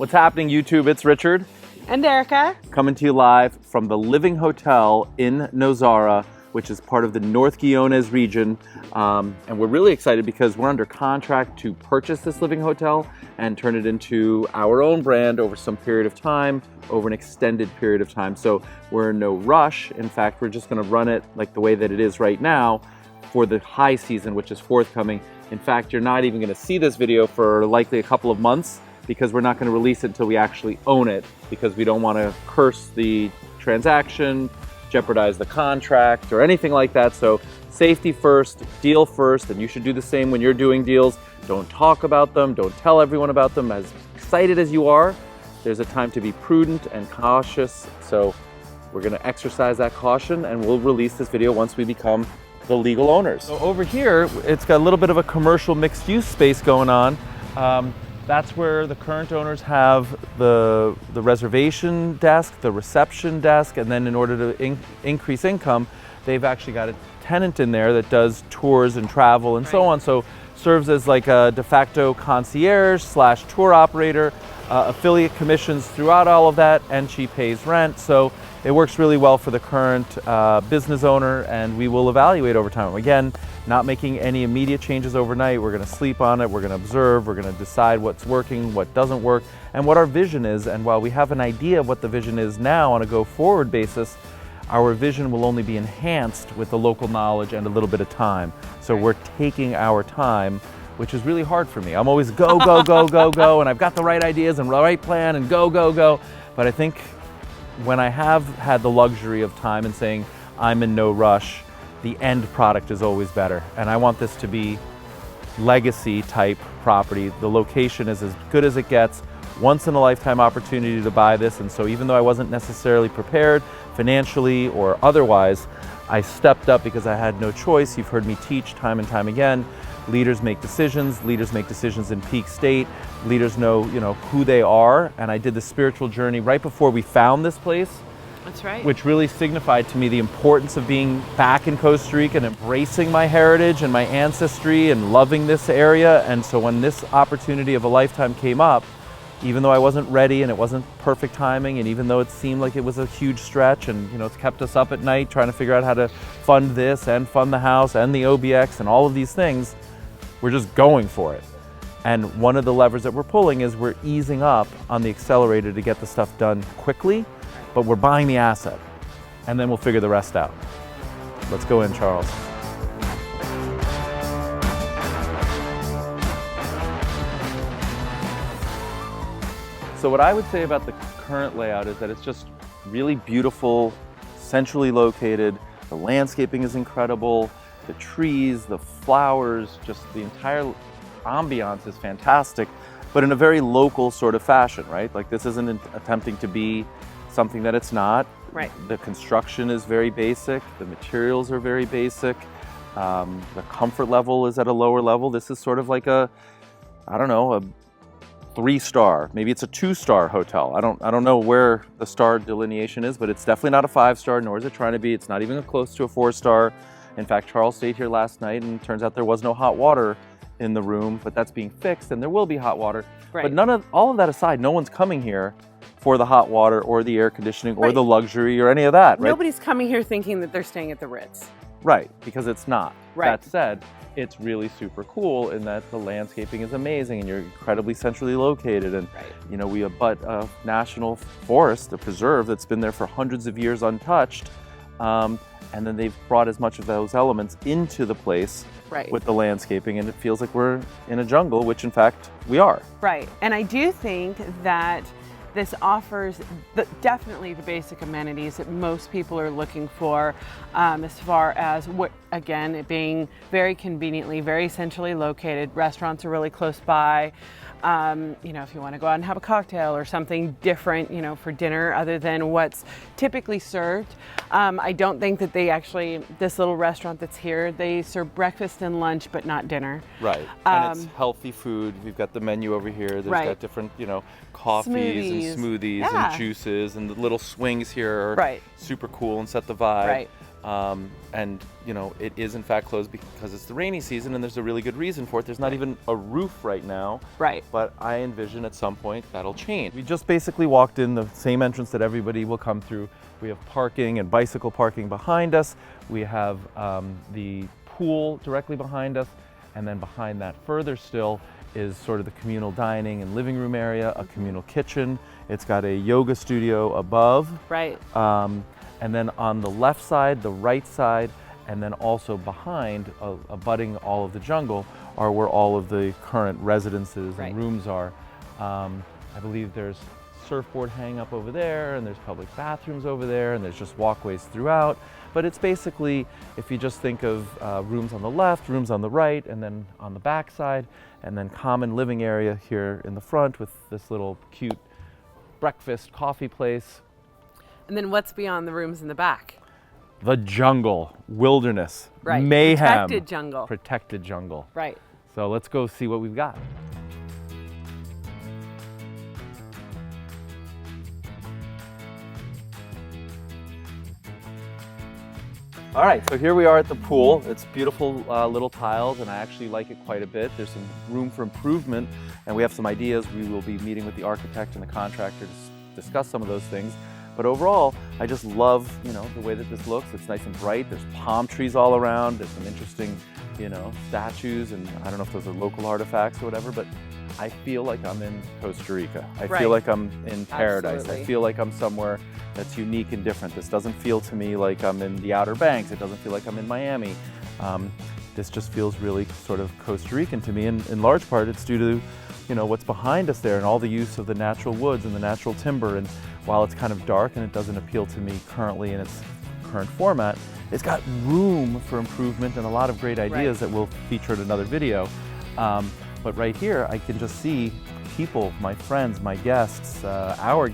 What's happening, YouTube? It's Richard. And Erica. Coming to you live from the Living Hotel in Nozara, which is part of the North Guiones region. And we're really excited because we're under contract to purchase this Living Hotel and turn it into our own brand over some period of time, over an extended period of time. So we're in no rush. In fact, we're just gonna run it like the way that it is right now for the high season, which is forthcoming. In fact, you're not even gonna see this video for likely a couple of months because we're not gonna release it until we actually own it, because we don't wanna curse the transaction, jeopardize the contract or anything like that. So safety first, deal first, and you should do the same when you're doing deals. Don't talk about them, don't tell everyone about them. As excited as you are, there's a time to be prudent and cautious. So we're gonna exercise that caution, and we'll release this video once we become the legal owners. So over here, it's got a little bit of a commercial mixed use space going on. That's where the current owners have the reservation desk, the reception desk, and then in order to increase income, they've actually got a tenant in there that does tours and travel and so on. So serves as like a de facto concierge / tour operator, affiliate commissions throughout all of that, and she pays rent. So it works really well for the current business owner, and we will evaluate over time. Again, not making any immediate changes overnight. We're gonna sleep on it, we're gonna observe, we're gonna decide what's working, what doesn't work, and what our vision is. And while we have an idea of what the vision is now on a go-forward basis, our vision will only be enhanced with the local knowledge and a little bit of time. So we're taking our time, which is really hard for me. I'm always go, go, go, go, go, and I've got the right ideas and the right plan and go, go, go. But I think when I have had the luxury of time and saying I'm in no rush, the end product is always better. And I want this to be legacy type property. The location is as good as it gets, once in a lifetime opportunity to buy this. And so even though I wasn't necessarily prepared financially or otherwise, I stepped up because I had no choice. You've heard me teach time and time again. Leaders make decisions in peak state. Leaders know, who they are. And I did the spiritual journey right before we found this place. That's right. Which really signified to me the importance of being back in Costa Rica and embracing my heritage and my ancestry and loving this area. And so when this opportunity of a lifetime came up, even though I wasn't ready and it wasn't perfect timing, and even though it seemed like it was a huge stretch and it's kept us up at night trying to figure out how to fund this and fund the house and the OBX and all of these things, we're just going for it. And one of the levers that we're pulling is we're easing up on the accelerator to get the stuff done quickly, but we're buying the asset, and then we'll figure the rest out. Let's go in, Charles. So what I would say about the current layout is that it's just really beautiful, centrally located. The landscaping is incredible. The trees, the flowers, just the entire ambiance is fantastic, but in a very local sort of fashion, right? Like this isn't attempting to be something that it's not. Right. The construction is very basic. The materials are very basic. The comfort level is at a lower level. This is sort of like a 3-star, maybe it's a 2-star hotel. I don't know where the star delineation is, but it's definitely not a 5-star, nor is it trying to be. It's not even close to a 4-star. In fact, Charles stayed here last night and it turns out there was no hot water in the room, but that's being fixed and there will be hot water. Right. But all of that aside, no one's coming here for the hot water or the air conditioning or the luxury or any of that, right? Nobody's coming here thinking that they're staying at the Ritz. Right, because it's not. Right. That said, it's really super cool in that the landscaping is amazing and you're incredibly centrally located, and we abut a national forest, a preserve that's been there for hundreds of years untouched, and then they've brought as much of those elements into the place with the landscaping, and it feels like we're in a jungle, which in fact we are. Right, and I do think that this offers definitely the basic amenities that most people are looking for, as far as again, it being very conveniently, very centrally located. Restaurants are really close by. If you want to go out and have a cocktail or something different, for dinner other than what's typically served. I don't think that this little restaurant that's here, they serve breakfast and lunch, but not dinner. Right, and it's healthy food. We've got the menu over here. There's got different, coffees and smoothies and juices, and the little swings here are super cool and set the vibe. Right. And it is in fact closed because it's the rainy season, and there's a really good reason for it. There's not even a roof right now. Right. But I envision at some point that'll change. We just basically walked in the same entrance that everybody will come through. We have parking and bicycle parking behind us. We have the pool directly behind us. And then behind that further still is sort of the communal dining and living room area, a communal kitchen. It's got a yoga studio above. Right. And then on the left side, the right side, and then also behind, abutting all of the jungle, are where all of the current residences and rooms are. I believe there's surfboard hang up over there, and there's public bathrooms over there, and there's just walkways throughout. But it's basically, if you just think of rooms on the left, rooms on the right, and then on the back side, and then common living area here in the front with this little cute breakfast coffee place. And then what's beyond the rooms in the back? The jungle, wilderness, Right. mayhem. Protected jungle. Protected jungle. Right. So let's go see what we've got. All right, so here we are at the pool. It's beautiful little tiles, and I actually like it quite a bit. There's some room for improvement, and we have some ideas. We will be meeting with the architect and the contractor to discuss some of those things. But overall, I just love, the way that this looks. It's nice and bright. There's palm trees all around. There's some interesting, statues, and I don't know if those are local artifacts or whatever, but I feel like I'm in Costa Rica. I feel like I'm in paradise. Absolutely. I feel like I'm somewhere that's unique and different. This doesn't feel to me like I'm in the Outer Banks. It doesn't feel like I'm in Miami. This just feels really sort of Costa Rican to me, and in large part it's due to what's behind us there and all the use of the natural woods and the natural timber. And while it's kind of dark and it doesn't appeal to me currently in its current format, it's got room for improvement and a lot of great ideas that we'll feature in another video. But right here, I can just see people, my friends, my guests, our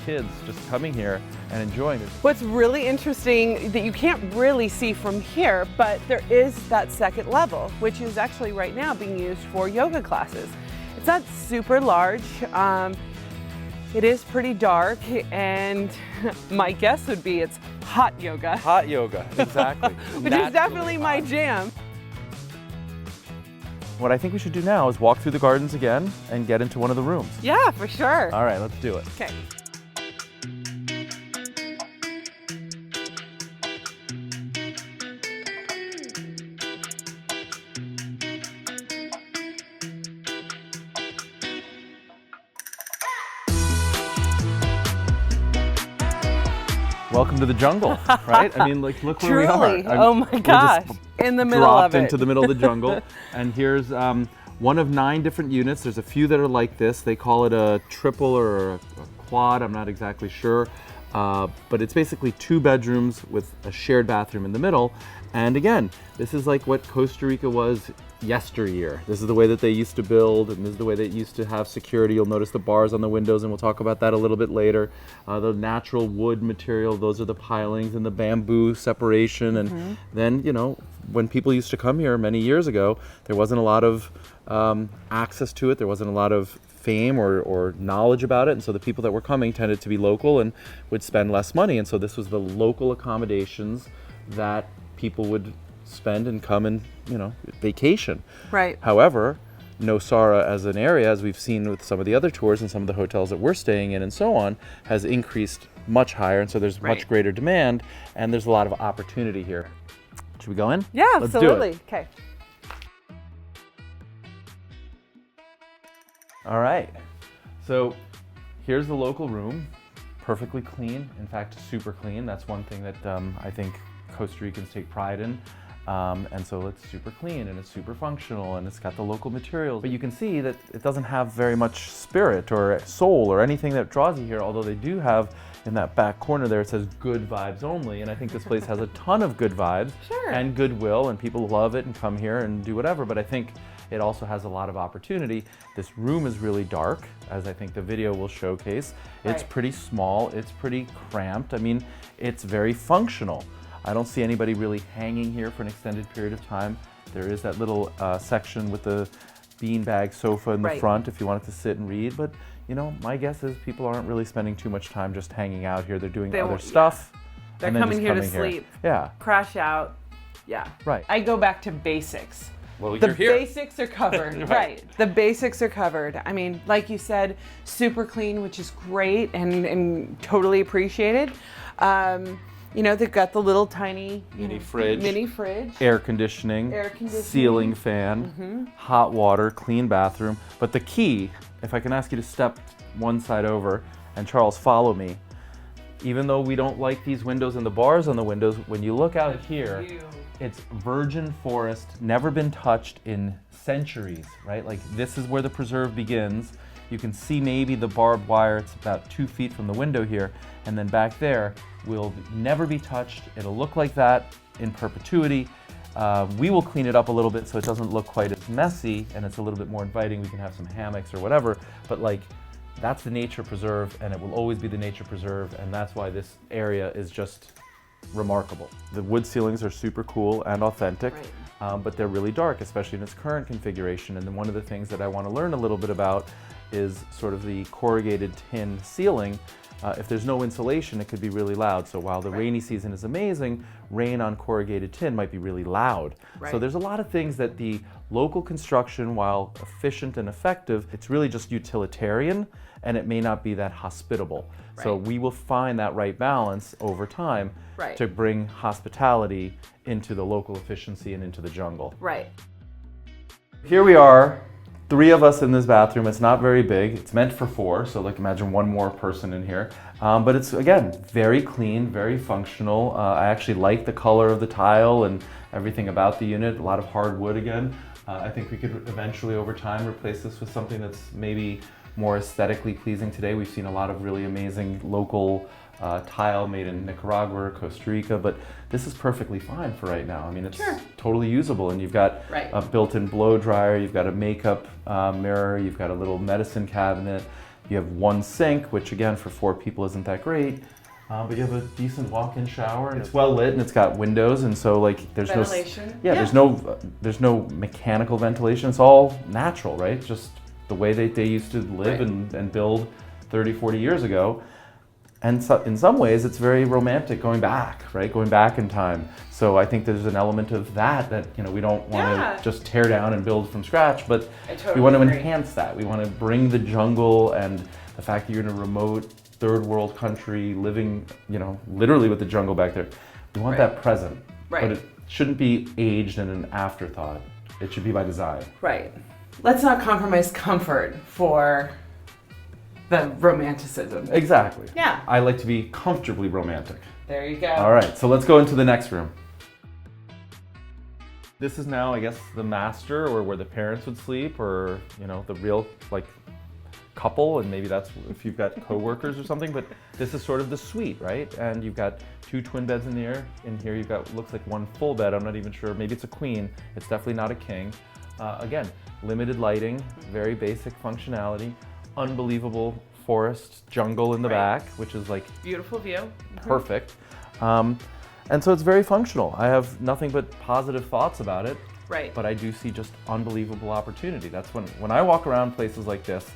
kids, just coming here and enjoying it. What's really interesting that you can't really see from here, but there is that second level, which is actually right now being used for yoga classes. It's not super large. It is pretty dark, and my guess would be it's hot yoga. Hot yoga, exactly. Which is definitely my jam. What I think we should do now is walk through the gardens again and get into one of the rooms. Yeah, for sure. All right, let's do it. Okay. Welcome to the jungle, right? I mean, look where Truly. we are. Oh my gosh, in the middle of it. Dropped into the middle of the jungle. And here's one of 9 different units. There's a few that are like this. They call it a triple or a quad, I'm not exactly sure. But it's basically 2 bedrooms with a shared bathroom in the middle. And again, this is like what Costa Rica was yesteryear. This is the way that they used to build, and this is the way they used to have security. You'll notice the bars on the windows, and we'll talk about that a little bit later. The natural wood material, those are the pilings, and the bamboo separation. And then, when people used to come here many years ago, there wasn't a lot of access to it. There wasn't a lot of fame or knowledge about it, and so the people that were coming tended to be local and would spend less money. And so this was the local accommodations that people would spend and come and vacation. Right. However, Nosara as an area, as we've seen with some of the other tours and some of the hotels that we're staying in and so on, has increased much higher, and so there's much greater demand, and there's a lot of opportunity here. Should we go in? Yeah, Let's absolutely. do it. Okay. All right, so here's the local room, perfectly clean, in fact, super clean. That's one thing that I think Costa Ricans take pride in. And so it's super clean and it's super functional and it's got the local materials. But you can see that it doesn't have very much spirit or soul or anything that draws you here, although they do have in that back corner there, it says good vibes only. And I think this place has a ton of good vibes and goodwill, and people love it and come here and do whatever. But I think it also has a lot of opportunity. This room is really dark, as I think the video will showcase. It's pretty small, it's pretty cramped. I mean, it's very functional. I don't see anybody really hanging here for an extended period of time. There is that little section with the beanbag sofa in the front if you wanted to sit and read. But my guess is people aren't really spending too much time just hanging out here. They're doing other stuff. They're and then coming just here to coming sleep, Yeah, crash out. Yeah. right. I go back to basics. Well, The you're here. basics are covered, right. The basics are covered. I mean, like you said, super clean, which is great and totally appreciated. You know, they've got the little tiny Mini fridge, air conditioning, ceiling fan, hot water, clean bathroom. But the key, if I can ask you to step one side over, and Charles, follow me. Even though we don't like these windows and the bars on the windows, when you look out here, it's virgin forest, never been touched in centuries, right? Like this is where the preserve begins. You can see maybe the barbed wire, it's about 2 feet from the window here, and then back there will never be touched. It'll look like that in perpetuity. We will clean it up a little bit so it doesn't look quite as messy and it's a little bit more inviting. We can have some hammocks or whatever, but like that's the nature preserve and it will always be the nature preserve, and that's why this area is just remarkable. The wood ceilings are super cool and authentic, but they're really dark, especially in its current configuration. And then one of the things that I want to learn a little bit about is sort of the corrugated tin ceiling. If there's no insulation, it could be really loud. So while the rainy season is amazing, rain on corrugated tin might be really loud. So there's a lot of things that the local construction, while efficient and effective, it's really just utilitarian and it may not be that hospitable. So we will find that right balance over time to bring hospitality into the local efficiency and into the jungle. Here we are, 3 of us in this bathroom. It's not very big. It's meant for 4, so like imagine one more person in here. But it's, again, very clean, very functional. I actually like the color of the tile and everything about the unit. A lot of hardwood again. I think we could eventually, over time, replace this with something that's maybe more aesthetically pleasing today. We've seen a lot of really amazing local tile made in Nicaragua or Costa Rica, but this is perfectly fine for right now. I mean, it's totally usable, and you've got a built-in blow dryer, you've got a makeup mirror, you've got a little medicine cabinet, you have 1 sink, which again for 4 people isn't that great, but you have a decent walk-in shower, and it's well lit, and it's got windows, and so like there's ventilation. there's no mechanical ventilation. It's all natural, right? Just the way they used to live and build 30, 40 years ago. And so in some ways, it's very romantic going back, right? Going back in time. So I think there's an element of that, you know, we don't want to just tear down and build from scratch, but we want to enhance that. We want to bring the jungle and the fact that you're in a remote third world country living, you know, literally with the jungle back there. We want that present, but it shouldn't be aged and an afterthought. It should be by design. Let's not compromise comfort for the romanticism. Exactly. I like to be comfortably romantic. There you go. All right, so let's go into the next room. This is now, I guess, the master, or where the parents would sleep, or, you know, the real, like, couple, and maybe that's if you've got co-workers or something, but this is sort of the suite, right? And you've got 2 twin beds in here. In here you've got, looks like 1 full bed. I'm not even sure. Maybe it's a queen. It's definitely not a king. Again, limited lighting, very basic functionality, unbelievable forest jungle in the back, which is like beautiful view. Perfect. And so it's very functional. I have nothing but positive thoughts about it. But I do see just unbelievable opportunity. That's when I walk around places like this,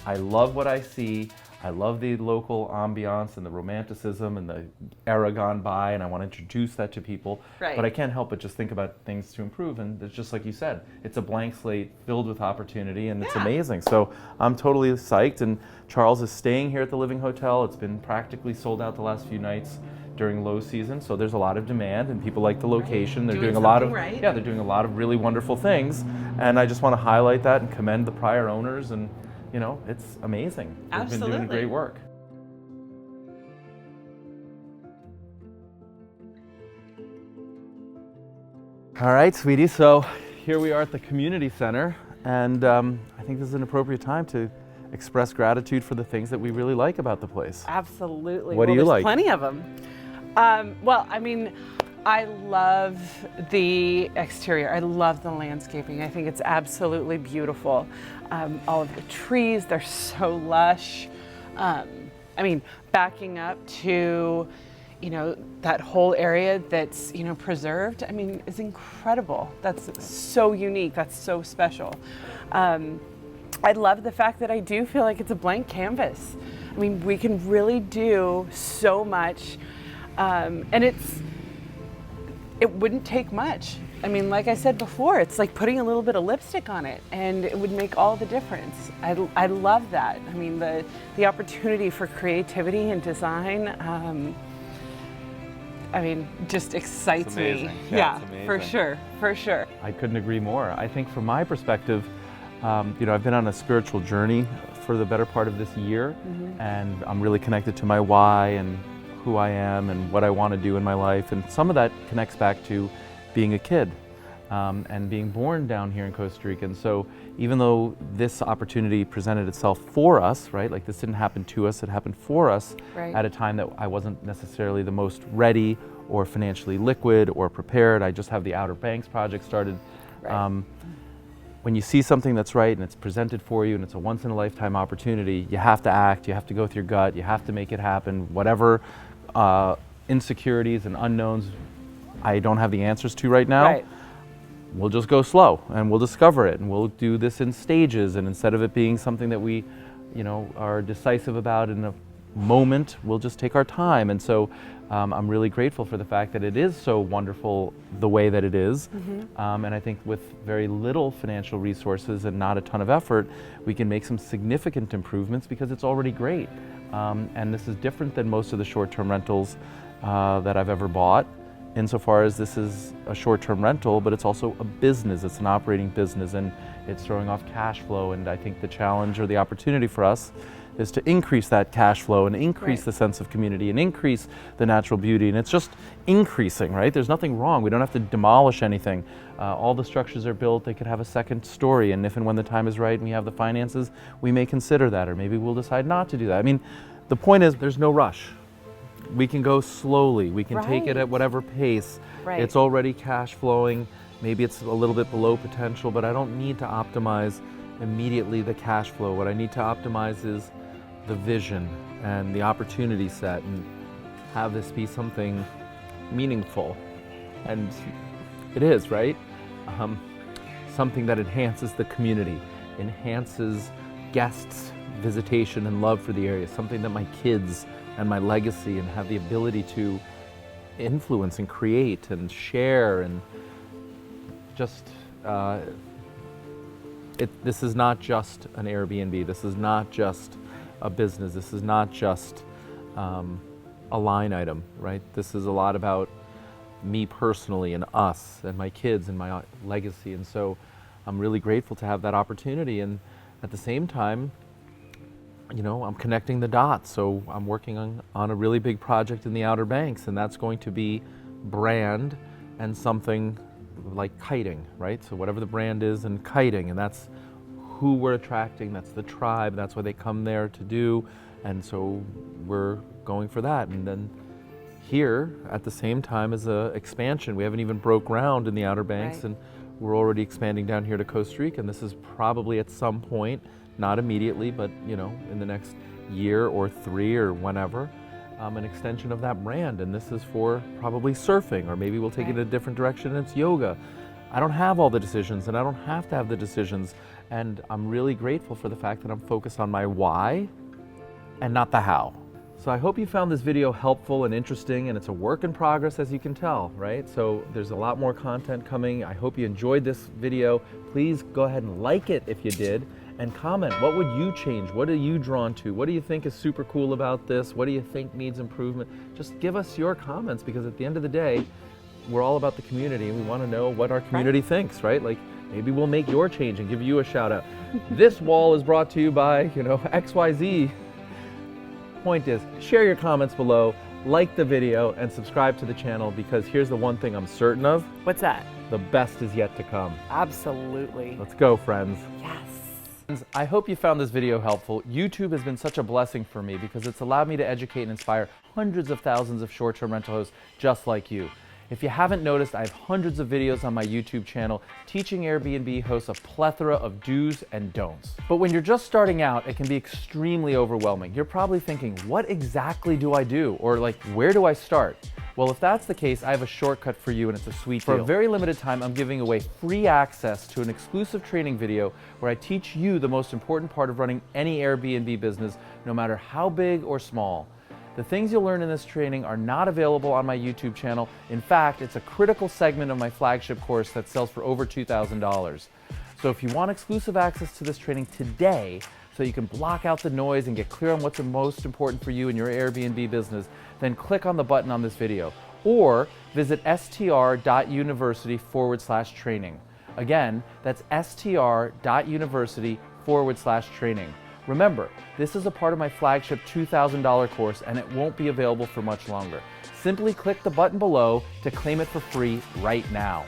I love what I see. I love the local ambiance and the romanticism and the era gone by, and I want to introduce that to people. But I can't help but just think about things to improve, and it's just like you said, it's a blank slate filled with opportunity, and it's amazing. So I'm totally psyched, and Charles is staying here at the Living Hotel. It's been practically sold out the last few nights during low season, so there's a lot of demand, and people like the location. They're doing a lot of they're doing a lot of really wonderful things, and I just want to highlight that and commend the prior owners, and you know, it's amazing. They've been doing great work. All right, sweetie, so here we are at the community center, and I think this is an appropriate time to express gratitude for the things that we really like about the place. Absolutely. What do you like? Plenty of them. Well, I mean, I love the exterior. I love the landscaping. I think it's absolutely beautiful. All of the trees, they're so lush. I mean, backing up to, you know, that whole area that's, you know, preserved, I mean, is incredible. That's so unique. That's so special. I love the fact that I do feel like it's a blank canvas. I mean, we can really do so much And it wouldn't take much. I mean, like I said before, it's like putting a little bit of lipstick on it, and it would make all the difference. I love that. I mean, the opportunity for creativity and design, I mean, just excites me. Yeah, for sure, for sure. I couldn't agree more. I think from my perspective, you know, I've been on a spiritual journey for the better part of this year, and I'm really connected to my why and who I am and what I want to do in my life. And some of that connects back to being a kid and being born down here in Costa Rica. And so even though this opportunity presented itself for us, right, like this didn't happen to us, it happened for us at a time that I wasn't necessarily the most ready or financially liquid or prepared. I just have the Outer Banks project started. When you see something that's right and it's presented for you and it's a once in a lifetime opportunity, you have to act, you have to go with your gut, you have to make it happen. Whatever insecurities and unknowns I don't have the answers to right now, we'll just go slow and we'll discover it, and we'll do this in stages, and instead of it being something that we, you know, are decisive about in a moment, we'll just take our time. And so I'm really grateful for the fact that it is so wonderful the way that it is. And I think with very little financial resources and not a ton of effort, we can make some significant improvements because it's already great. And this is different than most of the short-term rentals that I've ever bought, insofar as this is a short-term rental, but it's also a business. It's an operating business, and it's throwing off cash flow. And I think the challenge or the opportunity for us is to increase that cash flow and increase the sense of community and increase the natural beauty. And it's just increasing, right? There's nothing wrong. We don't have to demolish anything. All the structures are built. They could have a second story. And if and when the time is right and we have the finances, we may consider that, or maybe we'll decide not to do that. I mean, the point is there's no rush. We can go slowly. We can take it at whatever pace. It's already cash flowing. Maybe it's a little bit below potential, but I don't need to optimize immediately the cash flow. What I need to optimize is the vision and the opportunity set, and have this be something meaningful. And it is, right? Something that enhances the community, enhances guests' visitation and love for the area, something that my kids and my legacy and have the ability to influence and create and share. And just this is not just an Airbnb. This is not just a business. This is not just a line item, right? This is a lot about me personally and us and my kids and my legacy. And so I'm really grateful to have that opportunity. And at the same time, you know, I'm connecting the dots. So I'm working on a really big project in the Outer Banks, and that's going to be brand and something like kiting, right? So whatever the brand is in kiting, and that's who we're attracting, that's the tribe, that's what they come there to do. And so we're going for that. And then here, at the same time as a expansion, we haven't even broke ground in the Outer Banks, and we're already expanding down here to Costa Rica. And this is probably at some point, not immediately, but you know, in the next year or 3 or whenever, an extension of that brand. And this is for probably surfing, or maybe we'll take it in a different direction and it's yoga. I don't have all the decisions, and I don't have to have the decisions. And I'm really grateful for the fact that I'm focused on my why and not the how. So I hope you found this video helpful and interesting, and it's a work in progress, as you can tell, right? So there's a lot more content coming. I hope you enjoyed this video. Please go ahead and like it if you did, and comment. What would you change? What are you drawn to? What do you think is super cool about this? What do you think needs improvement? Just give us your comments, because at the end of the day, we're all about the community, and we want to know what our community thinks, right? Like, maybe we'll make your change and give you a shout out. This wall is brought to you by, you know, XYZ. Point is, share your comments below, like the video, and subscribe to the channel, because here's the one thing I'm certain of. What's that? The best is yet to come. Absolutely. Let's go, friends. Yes. I hope you found this video helpful. YouTube has been such a blessing for me because it's allowed me to educate and inspire hundreds of thousands of short-term rental hosts just like you. If you haven't noticed, I have hundreds of videos on my YouTube channel teaching Airbnb hosts a plethora of do's and don'ts. But when you're just starting out, it can be extremely overwhelming. You're probably thinking, what exactly do I do? Or like, where do I start? Well, if that's the case, I have a shortcut for you, and it's a sweet deal. For a very limited time, I'm giving away free access to an exclusive training video where I teach you the most important part of running any Airbnb business, no matter how big or small. The things you'll learn in this training are not available on my YouTube channel. In fact, it's a critical segment of my flagship course that sells for over $2,000. So if you want exclusive access to this training today, so you can block out the noise and get clear on what's the most important for you in your Airbnb business, then click on the button on this video or visit str.university/training. Again, that's str.university/training. Remember, this is a part of my flagship $2,000 course and it won't be available for much longer. Simply click the button below to claim it for free right now.